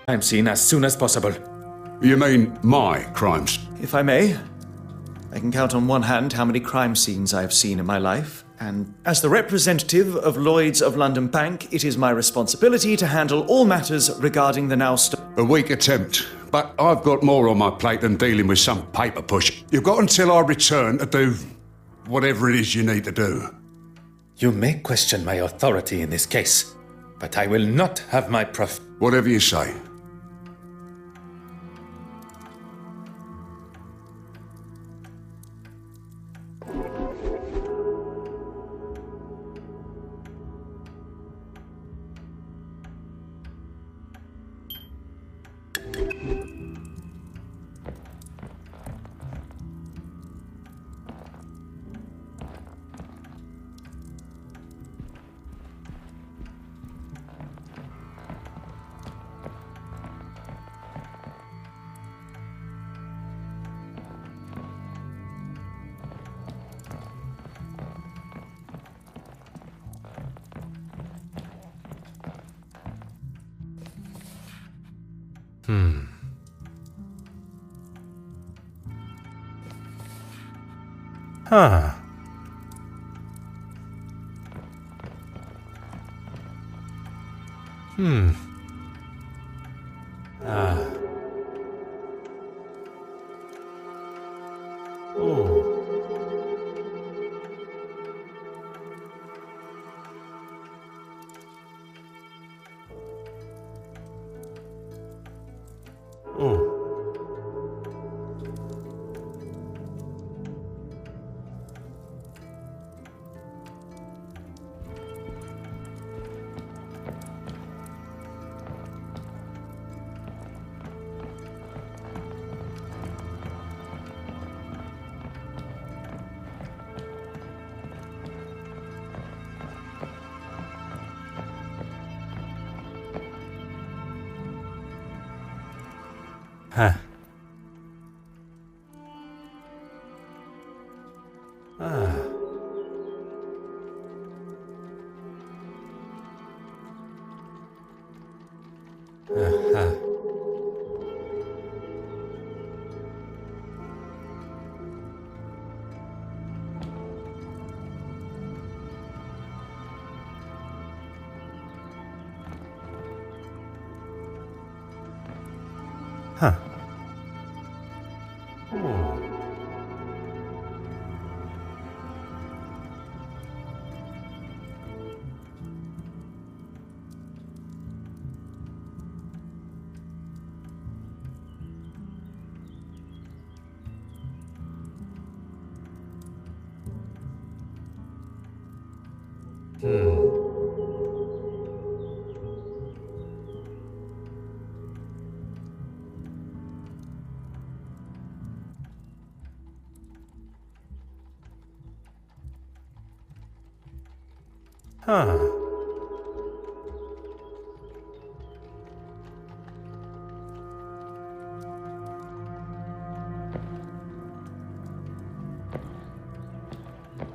crime scene as soon as possible. You mean my crimes? If I may, I can count on one hand how many crime scenes I have seen in my life, and as the representative of Lloyd's of London Bank, it is my responsibility to handle all matters regarding the now A weak attempt, but I've got more on my plate than dealing with some paper push. You've got until I return to do whatever it is you need to do. You may question my authority in this case, but I will not have my Whatever you say. Huh. Huh. Huh. Huh.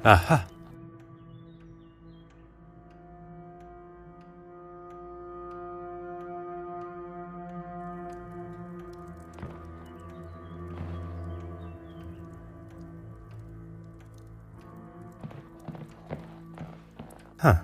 Aha. Huh.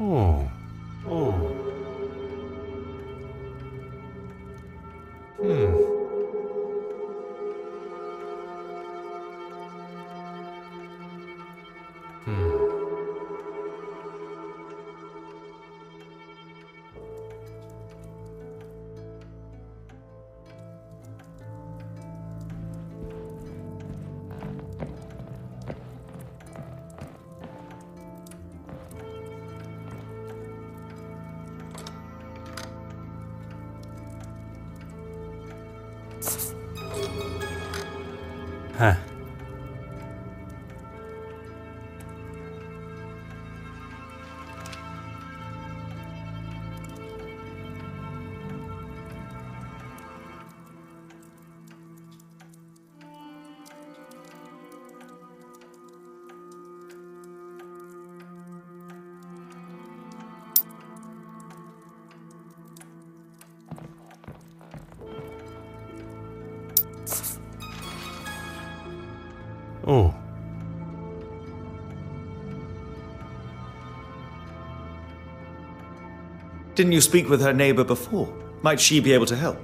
Oh. Huh. Oh. Didn't you speak with her neighbor before? Might she be able to help?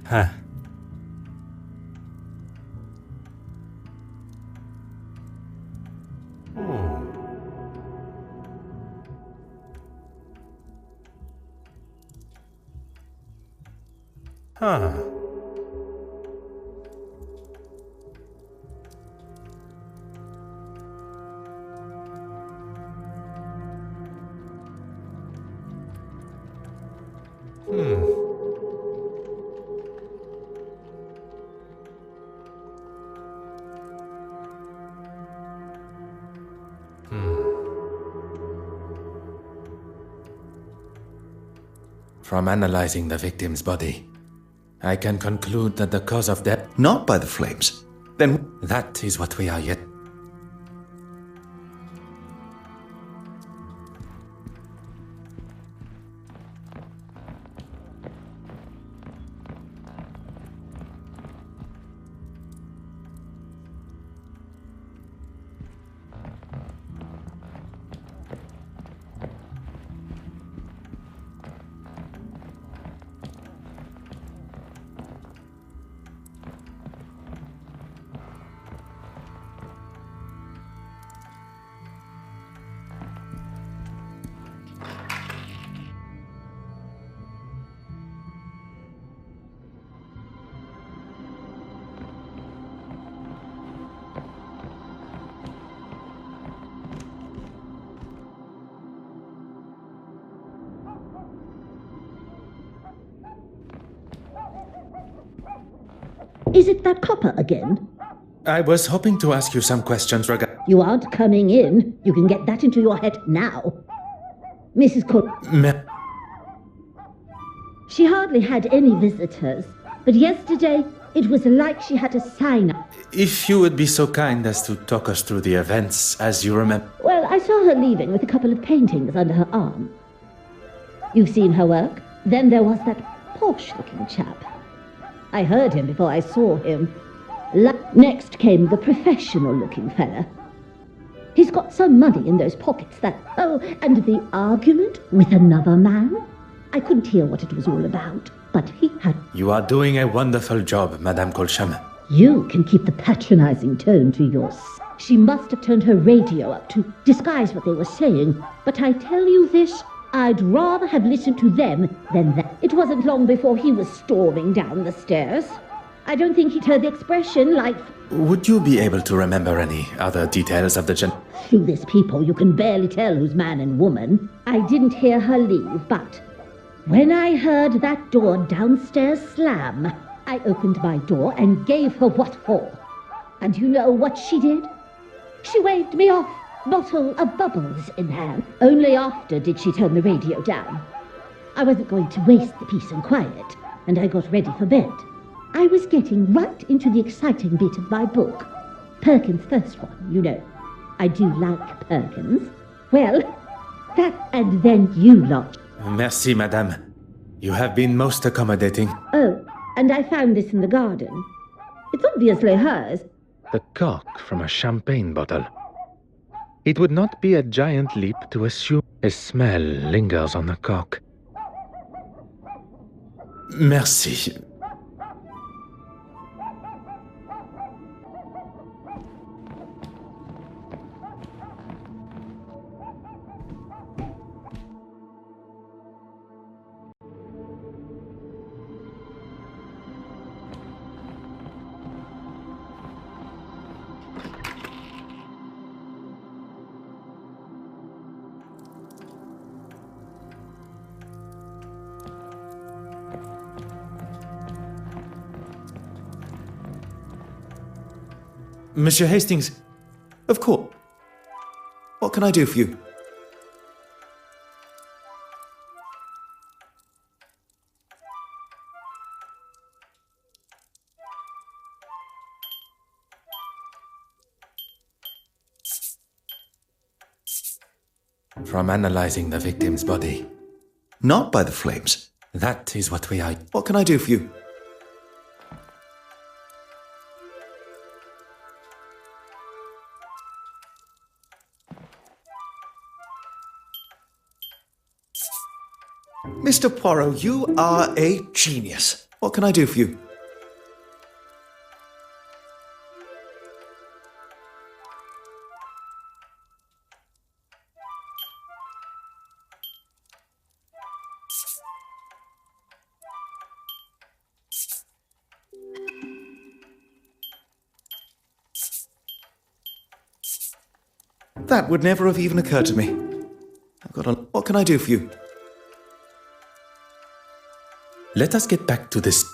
Huh. Huh. From analyzing the victim's body, I can conclude that the cause of death... Not by the flames. Then That is what we are yet... Is it that copper again? I was hoping to ask you some questions regarding... You aren't coming in. You can get that into your head now. Mrs. Cook. She hardly had any visitors, but yesterday it was like she had a sign up. If you would be so kind as to talk us through the events as you remember... Well, I saw her leaving with a couple of paintings under her arm. You've seen her work? Then there was that posh-looking chap. I heard him before I saw him. Next came the professional-looking fella. He's got some money in those pockets that... Oh, and the argument with another man? I couldn't hear what it was all about, but he had... You are doing a wonderful job, Madame Colcham. You can keep the patronizing tone to yourself. She must have turned her radio up to disguise what they were saying, but I tell you this, I'd rather have listened to them than that. It wasn't long before he was storming down the stairs. I don't think he'd heard the expression like... Would you be able to remember any other details of the Through this people, you can barely tell who's man and woman. I didn't hear her leave, but when I heard that door downstairs slam, I opened my door and gave her what for. And you know what she did? She waved me off, bottle of bubbles in hand. Only after did she turn the radio down. I wasn't going to waste the peace and quiet, and I got ready for bed. I was getting right into the exciting bit of my book. Perkins' first one, you know. I do like Perkins. Well, that and then you lot. Merci, madame. You have been most accommodating. Oh, and I found this in the garden. It's obviously hers. The cork from a champagne bottle. It would not be a giant leap to assume a smell lingers on the cork. Merci. Monsieur Hastings, of course. What can I do for you? From analyzing the victim's body. Not by the flames. That is what we are. What can I do for you? Mr. Poirot, you are a genius. What can I do for you? That would never have even occurred to me. What can I do for you? Let us get back to this.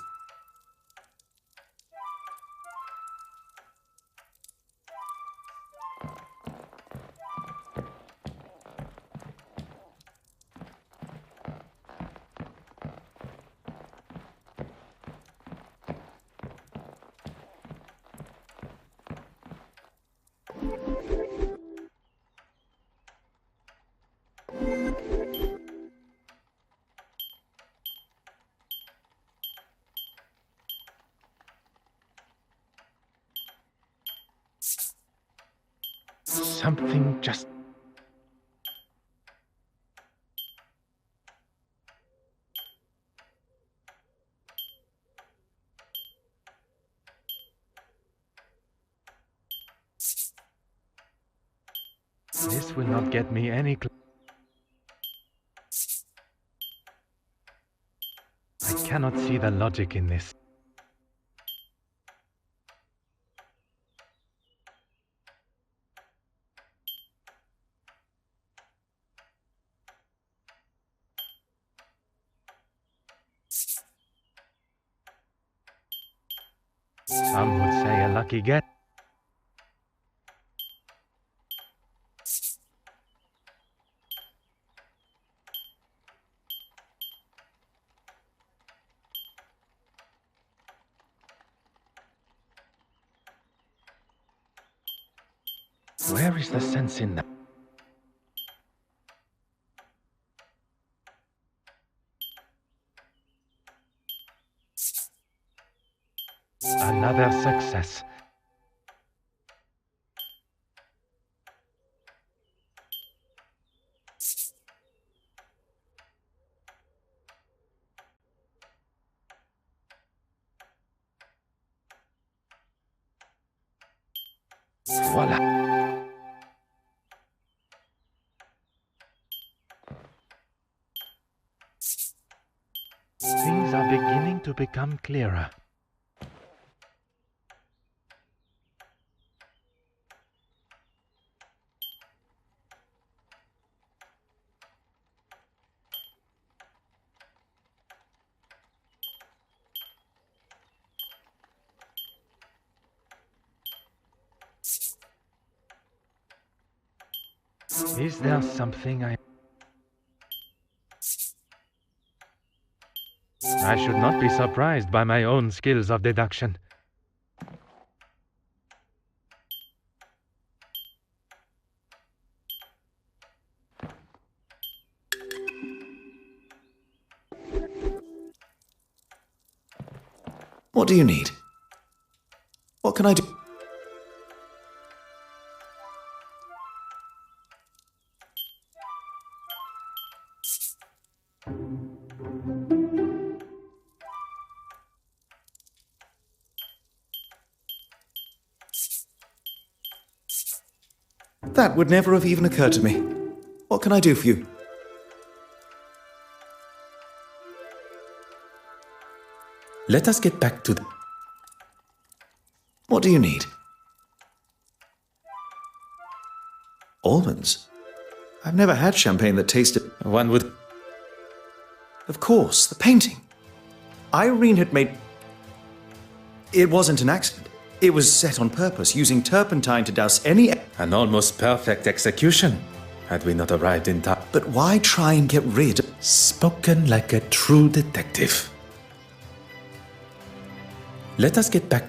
Something just... This will not get me any I cannot see the logic in this. Some would say a lucky get. Where is the sense in that? Another success. Voila. Things are beginning to become clearer. Is there something I should not be surprised by my own skills of deduction. What do you need? What can I do? That would never have even occurred to me. What can I do for you? Let us get back to the... What do you need? Almonds? I've never had champagne that tasted... One would... Of course, the painting. Irene had made... It wasn't an accident. It was set on purpose, using turpentine to douse any... An almost perfect execution, had we not arrived in time. But why try and get rid... Spoken like a true detective. Let us get back...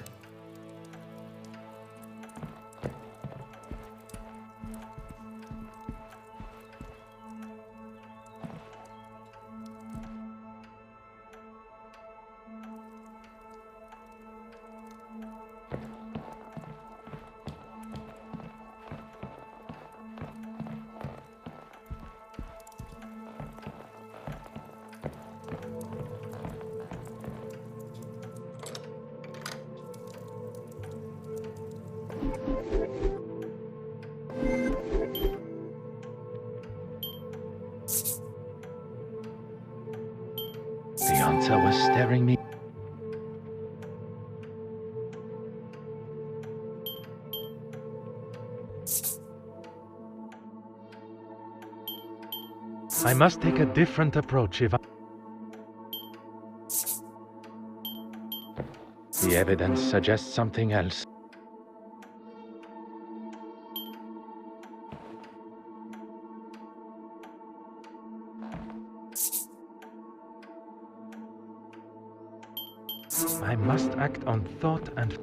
The answer was staring me. I must take a different approach if I... The evidence suggests something else. I must act on thought and...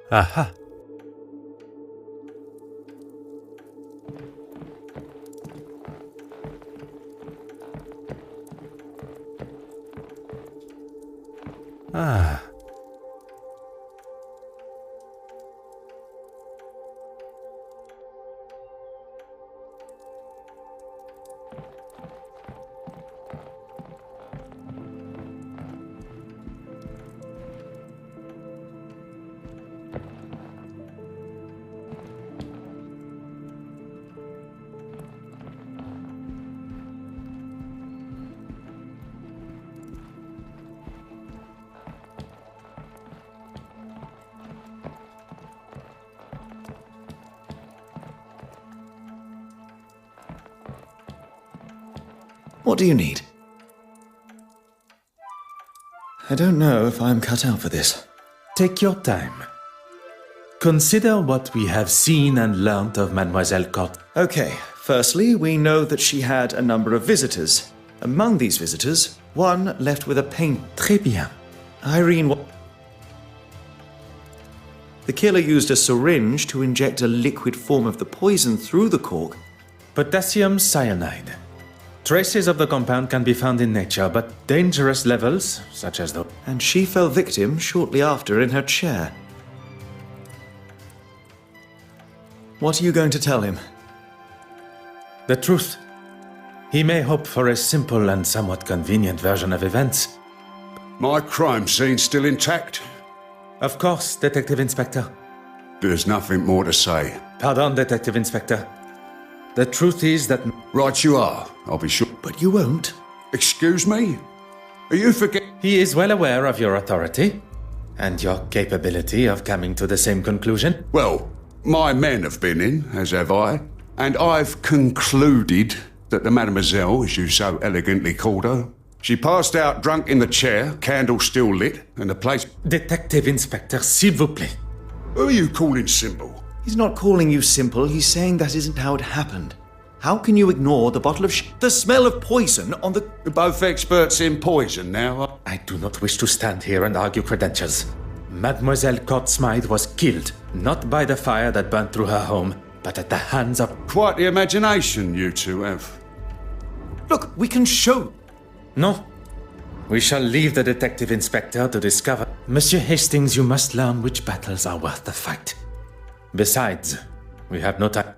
Aha. Ah. What do you need? I don't know if I'm cut out for this. Take your time. Consider what we have seen and learnt of Mademoiselle Cort. Okay, firstly, we know that she had a number of visitors. Among these visitors, one left with a paint... Très bien. Irene... The killer used a syringe to inject a liquid form of the poison through the cork. Potassium cyanide. Traces of the compound can be found in nature, but dangerous levels, such as the... And she fell victim shortly after in her chair. What are you going to tell him? The truth. He may hope for a simple and somewhat convenient version of events. My crime scene's still intact. Of course, Detective Inspector. There's nothing more to say. Pardon, Detective Inspector. The truth is that... Right you are, I'll be sure. But you won't. Excuse me? Are you forgetting? He is well aware of your authority, And your capability of coming to the same conclusion? Well, my men have been in, as have I, and I've concluded that the mademoiselle, as you so elegantly called her, she passed out drunk in the chair, candle still lit, and the place... Detective Inspector, s'il vous plaît. Who are you calling simple? He's not calling you simple, he's saying that isn't how it happened. How can you ignore the bottle of the smell of poison on the... We're both experts in poison now. I do not wish to stand here and argue credentials. Mademoiselle Court Smythe was killed, not by the fire that burnt through her home, but at the hands of... Quite the imagination you two have. Look, we can show... No. We shall leave the Detective Inspector to discover... Monsieur Hastings, you must learn which battles are worth the fight. Besides, we have no time.